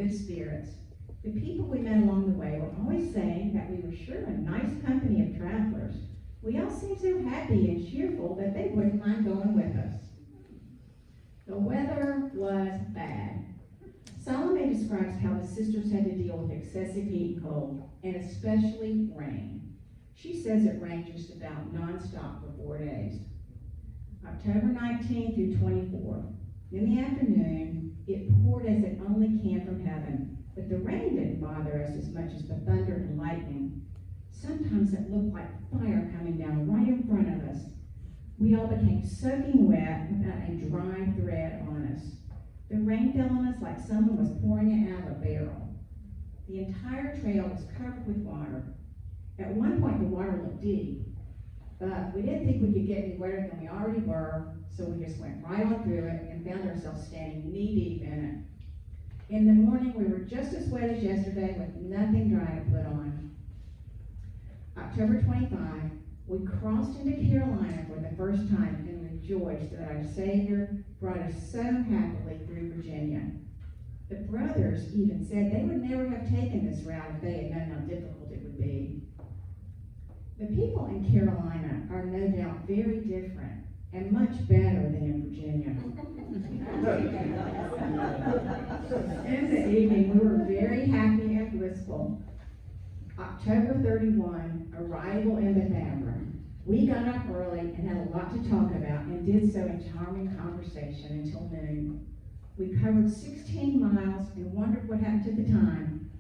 good spirits. The people we met along the way were always saying that we were sure a nice company of travelers. We all seemed so happy and cheerful that they wouldn't mind going with us. The weather was bad. Salome describes how the sisters had to deal with excessive heat and cold, and especially rain. She says it rained just about nonstop for 4 days. October 19th through 24th. In the afternoon, it poured as it only can from heaven, but the rain didn't bother us as much as the thunder and lightning. Sometimes it looked like fire coming down right in front of us. We all became soaking wet without a dry thread on us. The rain fell on us like someone was pouring it out of a barrel. The entire trail was covered with water. At one point, the water looked deep, but we didn't think we could get any wetter than we already were, so we just went right on through it and found ourselves standing knee-deep in it. In the morning, we were just as wet as yesterday with nothing dry to put on. October 25, we crossed into Carolina for the first time and rejoiced that our Savior brought us so happily through Virginia. The brothers even said they would never have taken this route if they had known how difficult it would be. The people in Carolina are no doubt very different and much better than in Virginia. In the evening, we were very happy and blissful. October 31, arrival in Beth Ambra. We got up early and had a lot to talk about and did so in charming conversation until noon. We covered 16 miles and wondered what happened to the time.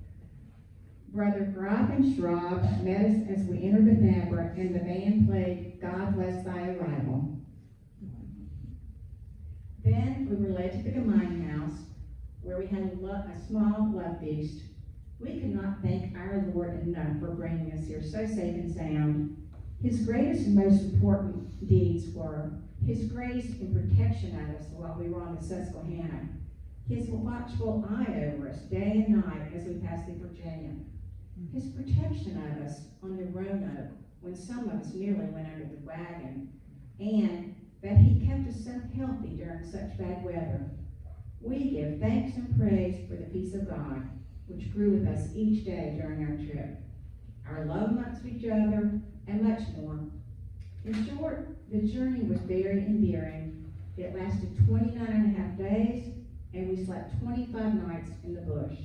Brother Groff and Schraub met us as we entered Beth Ambra, and the band played God Bless Thy Arrival. Then we were led to the Gemeinde House, where we had a small love feast. We could not thank our Lord enough for bringing us here so safe and sound. His greatest and most important deeds were His grace and protection of us while we were on the Susquehanna, His watchful eye over us day and night as we passed through Virginia, His protection of us on the Roanoke when some of us nearly went under the wagon, and that He kept us so healthy during such bad weather. We give thanks and praise for the peace of God, which grew with us each day during our trip, our love amongst each other, and much more. In short, the journey was very endearing. It lasted 29 and a half days, and we slept 25 nights in the bush.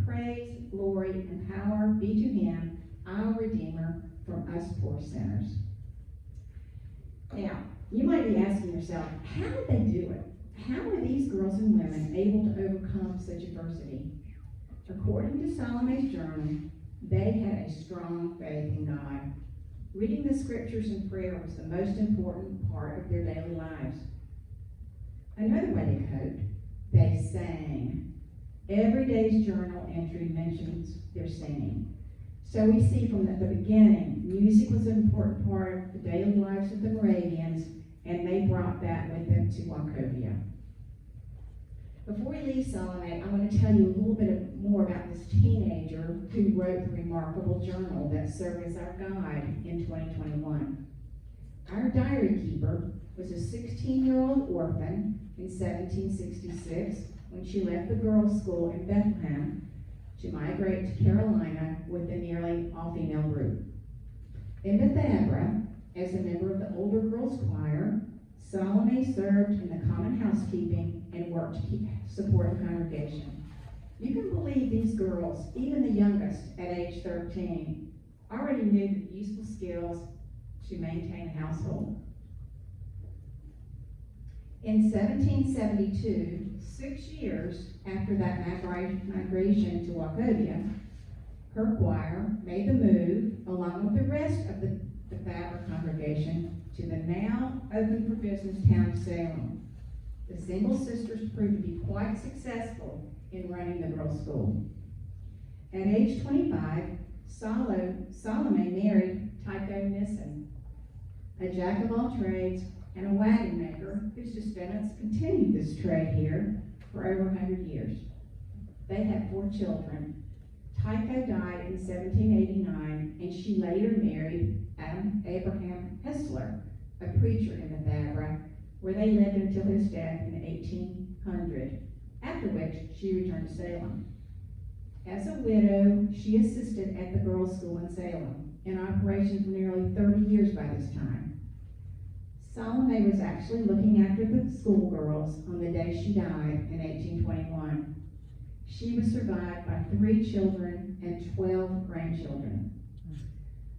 Praise, glory, and power be to Him, our Redeemer, from us poor sinners. Now, you might be asking yourself, how did they do it? How were these girls and women able to overcome such adversity? According to Salome's journal, they had a strong faith in God. Reading the scriptures and prayer was the most important part of their daily lives. Another way they coped, they sang. Every day's journal entry mentions their singing. So we see from the beginning, music was an important part of the daily lives of the Moravians, and they brought that with them to Wachovia. Before we leave Salome, I want to tell you a little bit more about this teenager who wrote the remarkable journal that served as our guide in 2021. Our diary keeper was a 16-year-old orphan in 1766 when she left the girls' school in Bethlehem to migrate to Carolina with a nearly all-female group. In Beth Ambra, as a member of the older girls' choir, Salome served in the common housekeeping and worked to support the congregation. You can believe these girls, even the youngest at age 13, already knew the useful skills to maintain a household. In 1772, 6 years after that migration to Wachovia, her choir made the move, along with the rest of the Faber congregation, to the now open for business town of Salem. The single sisters proved to be quite successful in running the girls' school. At age 25, Salome married Tycho Nissen, a jack of all trades and a wagon maker whose descendants continued this trade here for over 100 years. They had 4 children. Tycho died in 1789, and she later married Abraham Hessler, a preacher in Beth Ambra, where they lived until his death in 1800, after which she returned to Salem. As a widow, she assisted at the girls' school in Salem, in operation for nearly 30 years by this time. Salome was actually looking after the schoolgirls on the day she died in 1821. She was survived by 3 children and 12 grandchildren.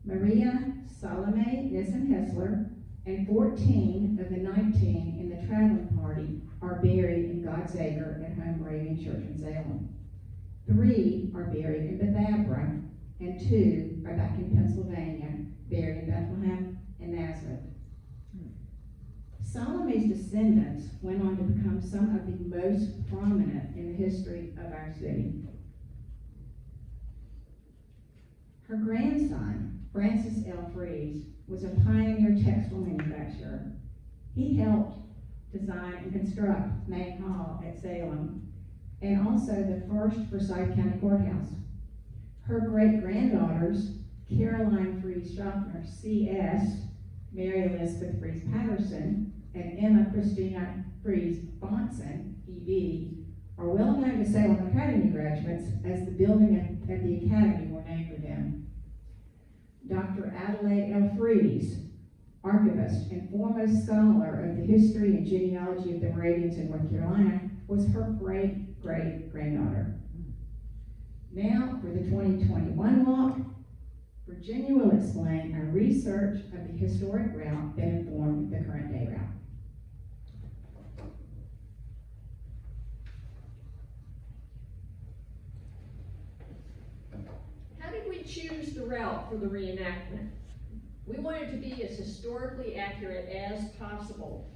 Maria Salome Nissen-Hessler and 14 of the 19 in the traveling party are buried in God's Acre at Home Moravian Church in Salem. 3 are buried in Bethabara, and 2 are back in Pennsylvania, buried in Bethlehem and Nazareth. Salome's descendants went on to become some of the most prominent in the history of our city. Her grandson, Francis L. Fries, was a pioneer textile manufacturer. He helped design and construct Main Hall at Salem, and also the first Forsyth County Courthouse. Her great-granddaughters, Caroline Fries Schaffner, C.S., Mary Elizabeth Fries Patterson, and Emma Christina Fries Bonson, E.B., are well known to Salem Academy graduates, as the building at the Academy were named for them. Dr. Adelaide L. Fries, archivist and foremost scholar of the history and genealogy of the Moravians in North Carolina, was her great-great-granddaughter. Now, for the 2021 walk, Virginia will explain our research of the historic route that informed the current day route. How did we choose the route for the reenactment? We wanted to be as historically accurate as possible.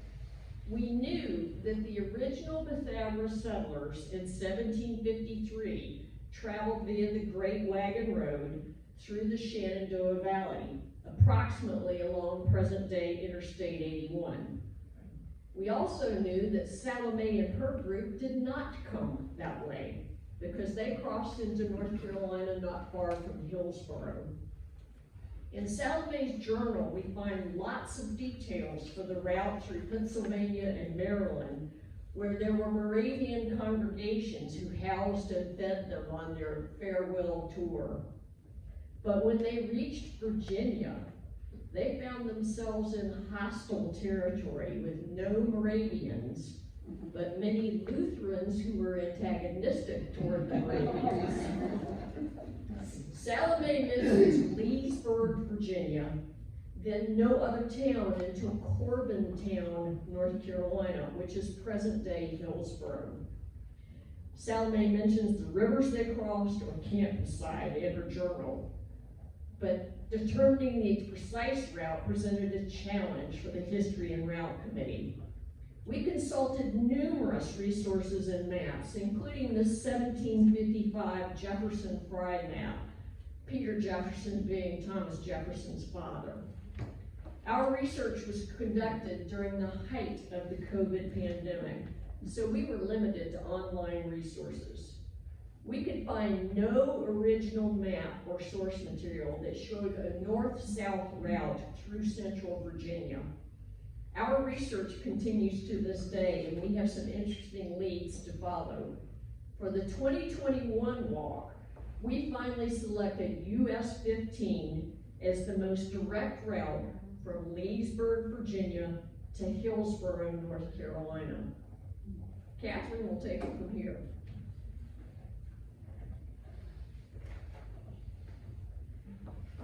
We knew that the original Bethabara settlers in 1753 traveled via the Great Wagon Road through the Shenandoah Valley, approximately along present-day Interstate 81. We also knew that Salome and her group did not come that way, because they crossed into North Carolina not far from Hillsborough. In Salome's journal, we find lots of details for the route through Pennsylvania and Maryland, where there were Moravian congregations who housed and fed them on their farewell tour. But when they reached Virginia, they found themselves in hostile territory with no Moravians, but many Lutherans who were antagonistic toward the Moravians. Salome mentions Leesburg, Virginia, then no other town until Corbintown, North Carolina, which is present-day Hillsborough. Salome mentions the rivers they crossed or camped beside in her journal, but determining the precise route presented a challenge for the History and Route Committee. We consulted numerous resources and maps, including the 1755 Jefferson Fry map, Peter Jefferson being Thomas Jefferson's father. Our research was conducted during the height of the COVID pandemic, so we were limited to online resources. We could find no original map or source material that showed a north-south route through central Virginia. Our research continues to this day, and we have some interesting leads to follow. For the 2021 walk, we finally selected US 15 as the most direct route from Leesburg, Virginia to Hillsborough, North Carolina. Catherine will take it from here.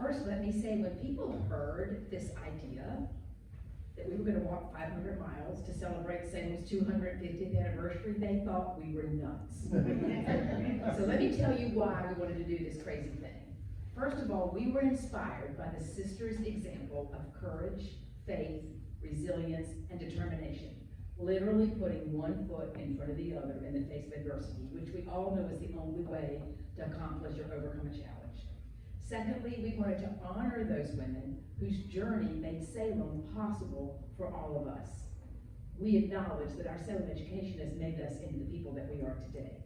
First, let me say, when people heard this idea that we were going to walk 500 miles to celebrate Salem's 250th anniversary, they thought we were nuts. So let me tell you why we wanted to do this crazy thing. First of all, we were inspired by the sisters' example of courage, faith, resilience, and determination, literally putting one foot in front of the other in the face of adversity, which we all know is the only way to accomplish or overcome a challenge. Secondly, we wanted to honor those women whose journey made Salem possible for all of us. We acknowledge that our Salem education has made us into the people that we are today.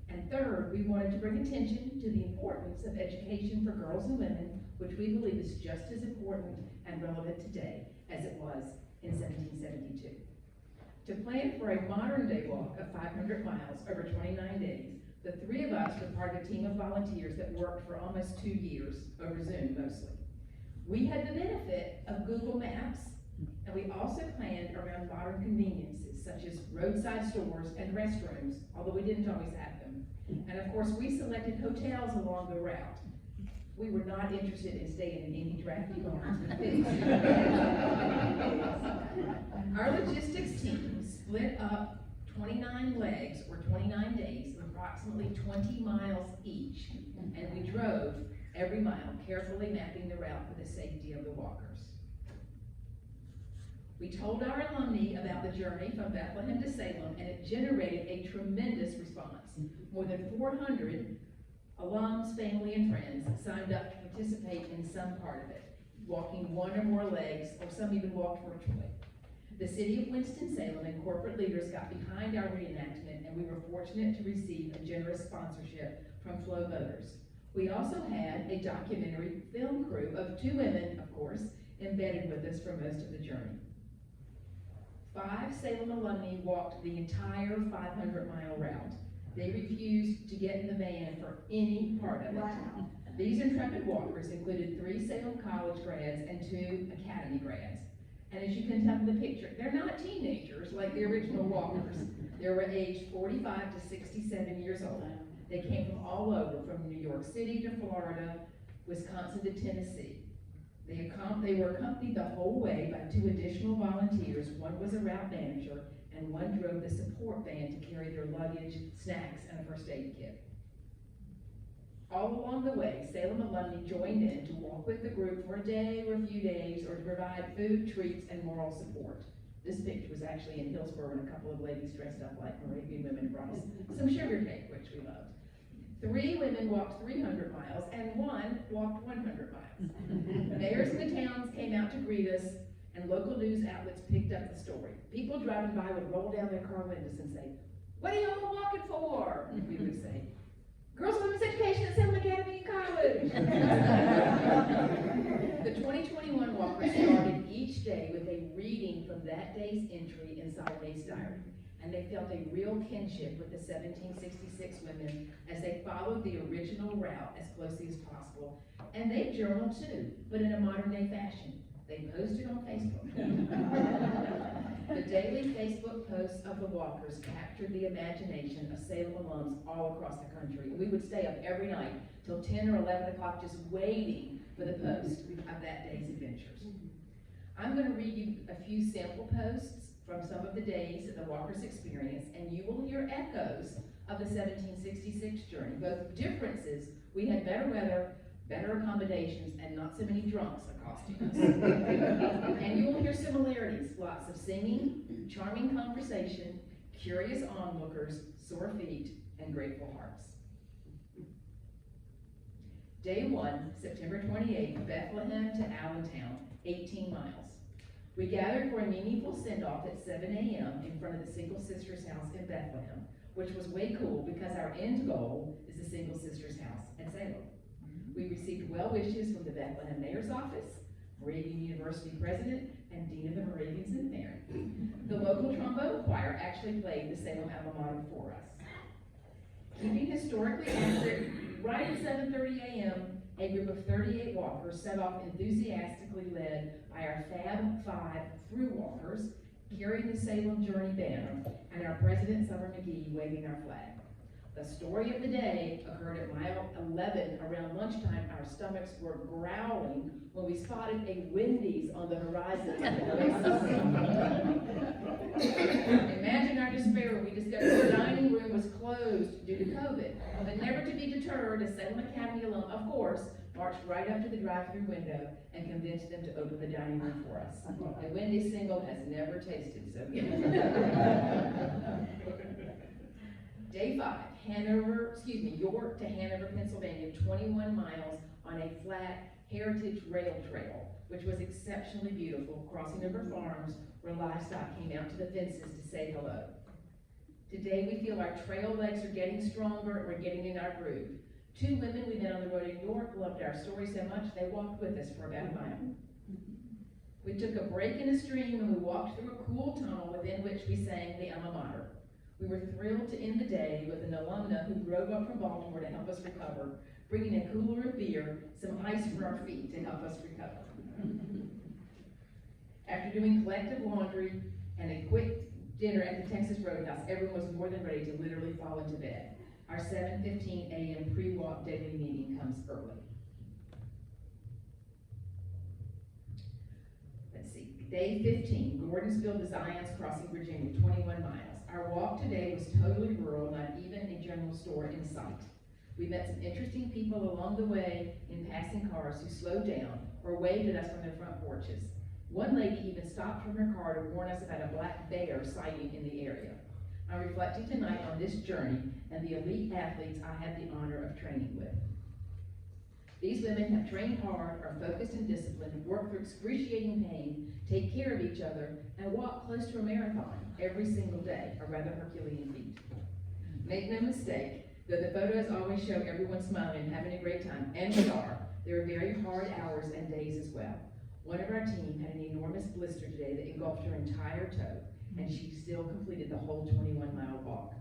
And third, we wanted to bring attention to the importance of education for girls and women, which we believe is just as important and relevant today as it was in 1772. To plan for a modern day walk of 500 miles over 29 days, the three of us were part of a team of volunteers that worked for almost 2 years, over Zoom mostly. We had the benefit of Google Maps, and we also planned around modern conveniences such as roadside stores and restrooms, although we didn't always have them. And of course, we selected hotels along the route. We were not interested in staying in any drafty barns with pigs. Our logistics team split up 29 legs or 29 days, approximately 20 miles each, and we drove every mile, carefully mapping the route for the safety of the walkers. We told our alumni about the journey from Bethlehem to Salem, and it generated a tremendous response. More than 400 alums, family, and friends signed up to participate in some part of it, walking one or more legs, or some even walked virtually. The city of Winston-Salem and corporate leaders got behind our reenactment, and we were fortunate to receive a generous sponsorship from Flow Motors. We also had a documentary film crew of 2 women, of course, embedded with us for most of the journey. 5 Salem alumni walked the entire 500-mile route. They refused to get in the van for any part of it. Wow. These intrepid walkers included 3 Salem College grads and 2 Academy grads. And as you can tell from the picture, they're not teenagers like the original walkers. They were aged 45 to 67 years old. They came from all over, from New York City to Florida, Wisconsin to Tennessee. They were accompanied the whole way by 2 additional volunteers. One was a route manager, and one drove the support van to carry their luggage, snacks, and a first aid kit. All along the way, Salem alumni joined in to walk with the group for a day or a few days, or to provide food, treats, and moral support. This picture was actually in Hillsborough, and a couple of ladies dressed up like Moravian women brought us some sugar cake, which we loved. 3 women walked 300 miles, and 1 walked 100 miles. Mayors in the towns came out to greet us, and local news outlets picked up the story. People driving by would roll down their car windows and say, "What are y'all walking for?" And we would say, "Girls and Women's Education at Salem Academy College." The 2021 walkers started each day with a reading from that day's entry in Salome's diary, and they felt a real kinship with the 1766 women as they followed the original route as closely as possible. And they journaled too, but in a modern day fashion. They posted on Facebook. The daily Facebook posts of the walkers captured the imagination of Salem alums all across the country. We would stay up every night till 10 or 11 o'clock just waiting for the post of that day's adventures. I'm going to read you a few sample posts from some of the days that the walkers experienced, and you will hear echoes of the 1766 journey, both differences. We had better weather, better accommodations, and not so many drunks accosting us. And you will hear similarities, lots of singing, charming conversation, curious onlookers, sore feet, and grateful hearts. Day 1, September 28th, Bethlehem to Allentown, 18 miles. We gathered for a meaningful send-off at 7 a.m. in front of the Single Sisters house in Bethlehem, which was way cool because our end goal is the Single Sisters house in Salem. We received well wishes from the Bethlehem Mayor's Office, Moravian University President, and Dean of the Moravian Seminary. The local trombone choir actually played the Salem alma mater for us. Keeping historically accurate, right at 7:30 a.m., a group of 38 walkers set off enthusiastically led by our Fab 5 through walkers, carrying the Salem Journey banner, and our President Summer McGee waving our flag. The story of the day occurred at mile 11 around lunchtime. Our stomachs were growling when we spotted a Wendy's on the horizon. Imagine our despair when we discovered the dining room was closed due to COVID. But never to be deterred, a Salem Academy alum, of course, marched right up to the drive-through window and convinced them to open the dining room for us. A Wendy's single has never tasted so good. Day 5, York to Hanover, Pennsylvania, 21 miles on a flat heritage rail trail, which was exceptionally beautiful, crossing over farms where livestock came out to the fences to say hello. Today we feel our trail legs are getting stronger and we're getting in our groove. 2 women we met on the road in York loved our story so much they walked with us for about a mile. We took a break in a stream and we walked through a cool tunnel within which we sang the alma mater. We were thrilled to end the day with an alumna who drove up from Baltimore to help us recover, bringing a cooler of beer, some ice for our feet to help us recover. After doing collective laundry and a quick dinner at the Texas Roadhouse, everyone was more than ready to literally fall into bed. Our 7:15 a.m. pre-walk daily meeting comes early. Let's see, day 15, Gordonsville to Zion's Crossing, Virginia, 21 miles. Our walk today was totally rural, not even a general store in sight. We met some interesting people along the way in passing cars who slowed down or waved at us from their front porches. One lady even stopped from her car to warn us about a black bear sighting in the area. I'm reflecting tonight on this journey and the elite athletes I had the honor of training with. These women have trained hard, are focused and disciplined, work through excruciating pain, take care of each other, and walk close to a marathon every single day, a rather Herculean feat. Make no mistake, though the photos always show everyone smiling and having a great time, and we are, there are very hard hours and days as well. One of our team had an enormous blister today that engulfed her entire toe, and she still completed the whole 21-mile walk.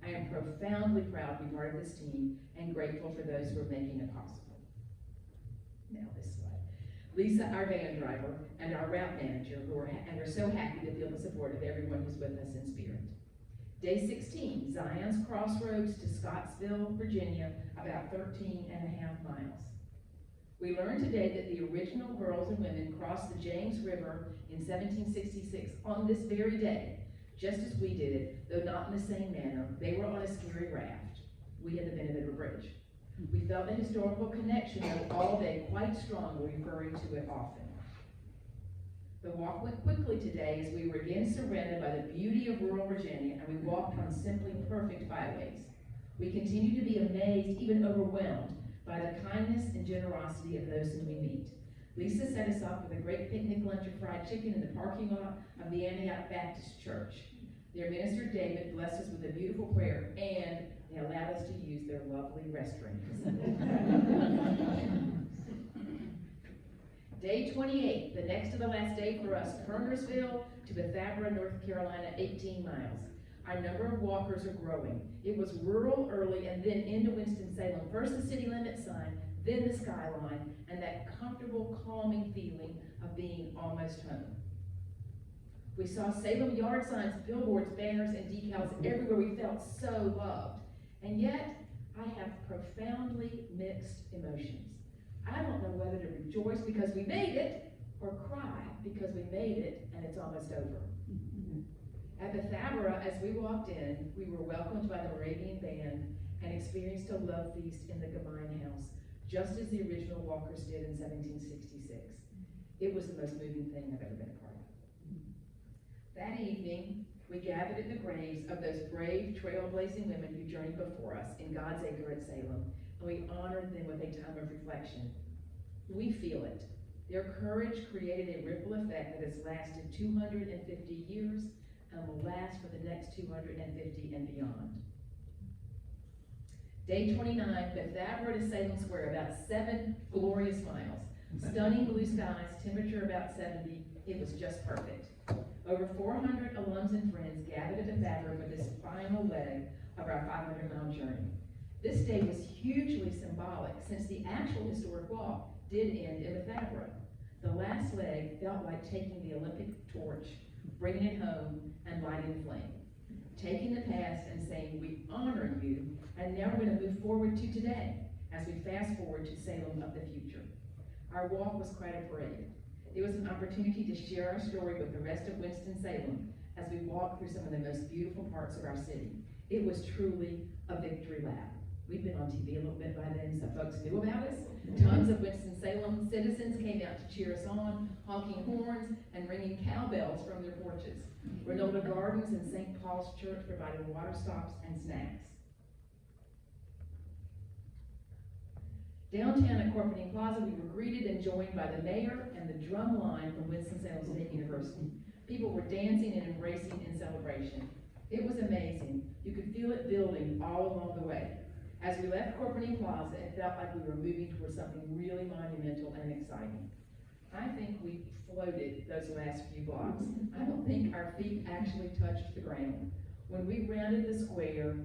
I am profoundly proud to be part of this team and grateful for those who are making it possible. Now this slide. Lisa, our van driver, and our route manager, who are so happy to feel the support of everyone who's with us in spirit. Day 16, Zion's Crossroads to Scottsville, Virginia, about 13 and a half miles. We learned today that the original girls and women crossed the James River in 1766 on this very day, just as we did it, though not in the same manner. They were on a scary raft. We had the Benedict Bridge. We felt the historical connection though all day quite strongly, referring to it often. The walk went quickly today as we were again surrounded by the beauty of rural Virginia, and we walked on simply perfect byways. We continue to be amazed, even overwhelmed, by the kindness and generosity of those whom we meet. Lisa set us up with a great picnic lunch of fried chicken in the parking lot of the Antioch Baptist Church. Their minister David blessed us with a beautiful prayer, and they allowed us to use their lovely restrooms. Day 28, the next to the last day for us, Kernersville to Bethabara, North Carolina, 18 miles. Our number of walkers are growing. It was rural early and then into Winston-Salem. First the city limit sign, then the skyline, and that comfortable, calming feeling of being almost home. We saw Salem yard signs, billboards, banners, and decals everywhere. We felt so loved. And yet, I have profoundly mixed emotions. I don't know whether to rejoice because we made it, or cry because we made it and it's almost over. At Bethabara, as we walked in, we were welcomed by the Moravian band and experienced a love feast in the Gemein House, just as the original walkers did in 1766. It was the most moving thing I've ever been a part of. That evening, we gathered at the graves of those brave, trailblazing women who journeyed before us in God's acre at Salem, and we honored them with a time of reflection. We feel it. Their courage created a ripple effect that has lasted 250 years and will last for the next 250 and beyond. Day 29, Bethabara to Salem Square, about 7 glorious miles. Stunning blue skies, temperature about 70. It was just perfect. Over 400 alums and friends gathered at Bethabara for this final leg of our 500-mile journey. This day was hugely symbolic since the actual historic walk did end in Bethabara. The last leg felt like taking the Olympic torch, bringing it home, and lighting the flame. Taking the past and saying, we honor you, and now we're going to move forward to today as we fast forward to Salem of the future. Our walk was quite a parade. It was an opportunity to share our story with the rest of Winston-Salem as we walked through some of the most beautiful parts of our city. It was truly a victory lap. We've been on TV a little bit by then, so folks knew about us. Tons of Winston-Salem citizens came out to cheer us on, honking horns and ringing cowbells from their porches. Renova Gardens and St. Paul's Church provided water stops and snacks. Downtown at Corporation Plaza, we were greeted and joined by the mayor and the drum line from Winston-Salem State University. People were dancing and embracing in celebration. It was amazing. You could feel it building all along the way. As we left Corporation Plaza, it felt like we were moving towards something really monumental and exciting. I think we floated those last few blocks. I don't think our feet actually touched the ground. When we rounded the square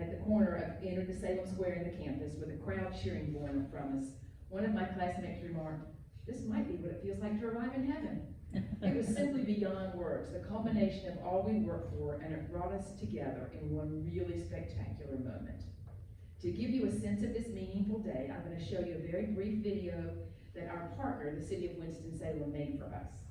at the corner of, entered the Salem Square in the campus with a crowd cheering blowing from us, one of my classmates remarked, "This might be what it feels like to arrive in heaven." It was simply beyond words, the culmination of all we worked for, and it brought us together in one really spectacular moment. To give you a sense of this meaningful day, I'm going to show you a very brief video that our partner, the City of Winston-Salem, made for us.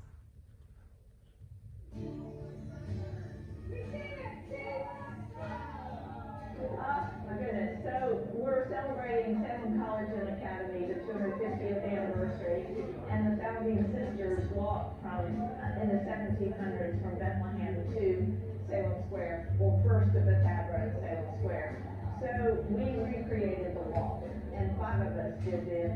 My goodness, so we're celebrating Salem College and Academy, the 250th anniversary, and the founding sisters walked from, in the 1700s from Bethlehem to Salem Square, well, first to Bethesda and Salem Square. So we recreated the walk, and 5 of us did the